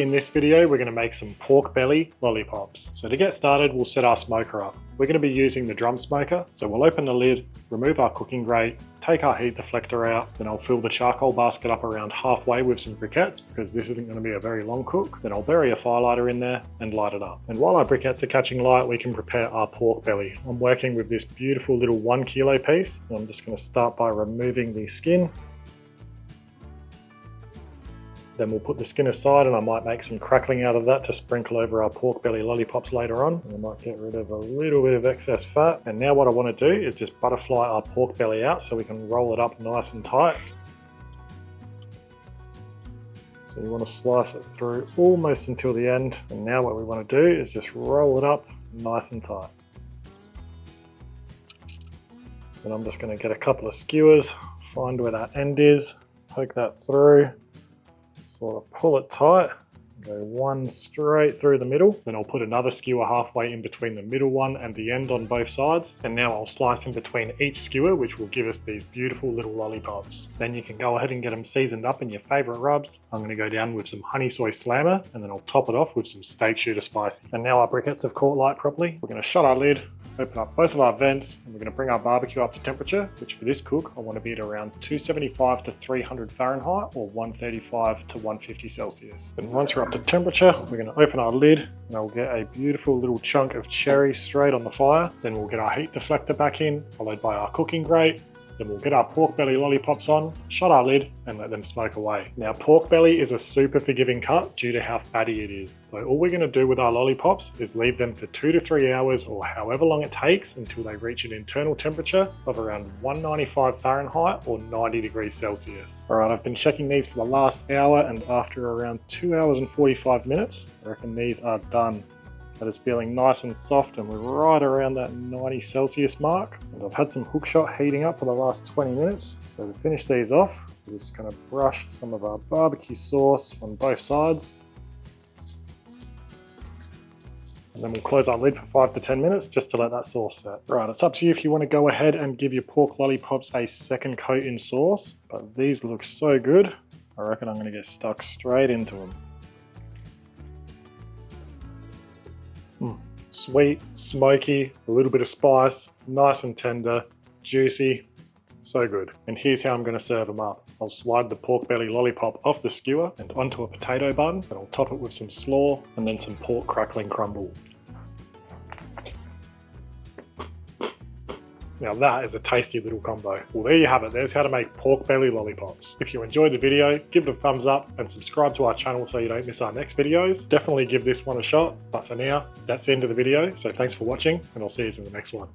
In this video, we're going to make some pork belly lollipops. So to get started, we'll set our smoker up. We're going to be using the drum smoker. So we'll open the lid, remove our cooking grate, take our heat deflector out, then I'll fill the charcoal basket up around halfway with some briquettes because this isn't going to be a very long cook. Then I'll bury a fire lighter in there and light it up. And while our briquettes are catching light, we can prepare our pork belly. I'm working with this beautiful little 1 kilo piece. And I'm just going to start by removing the skin. Then we'll put the skin aside and I might make some crackling out of that to sprinkle over our pork belly lollipops later on. And I might get rid of a little bit of excess fat. And now what I want to do is just butterfly our pork belly out so we can roll it up nice and tight. So you want to slice it through almost until the end. And now what we want to do is just roll it up nice and tight. And I'm just going to get a couple of skewers, find where that end is, poke that through. Sort of pull it tight, go one straight through the middle. Then I'll put another skewer halfway in between the middle one and the end on both sides. And now I'll slice in between each skewer, which will give us these beautiful little lollipops. Then you can go ahead and get them seasoned up in your favorite rubs. I'm going to go down with some honey soy slammer and then I'll top it off with some steak shooter spicy. And now our briquettes have caught light properly. We're going to shut our lid, open up both of our vents, and we're going to bring our barbecue up to temperature, which for this cook, I want to be at around 275 to 300 Fahrenheit or 135 to 150 Celsius. Then once we're up to temperature, we're going to open our lid and I'll get a beautiful little chunk of cherry straight on the fire. Then we'll get our heat deflector back in, followed by our cooking grate. Then we'll get our pork belly lollipops on, shut our lid, and let them smoke away. Now, pork belly is a super forgiving cut due to how fatty it is. So all we're going to do with our lollipops is leave them for 2 to 3 hours or however long it takes until they reach an internal temperature of around 195 Fahrenheit or 90 degrees Celsius. All right, I've been checking these for the last hour, and after around 2 hours and 45 minutes, I reckon these are done. That is feeling nice and soft, and we're right around that 90 Celsius mark. And I've had some hook shot heating up for the last 20 minutes. So to finish these off, we're just going to brush some of our barbecue sauce on both sides. And then we'll close our lid for 5 to 10 minutes just to let that sauce set. Right, it's up to you if you want to go ahead and give your pork lollipops a second coat in sauce, but these look so good, I reckon I'm going to get stuck straight into them. Sweet, smoky, a little bit of spice, nice and tender, juicy, so good. And here's how I'm going to serve them up. I'll slide the pork belly lollipop off the skewer and onto a potato bun, and I'll top it with some slaw and then some pork crackling crumble. Now that is a tasty little combo. Well, there you have it. There's how to make pork belly lollipops. If you enjoyed the video, give it a thumbs up and subscribe to our channel so you don't miss our next videos. Definitely give this one a shot. But for now, that's the end of the video. So thanks for watching and I'll see you in the next one.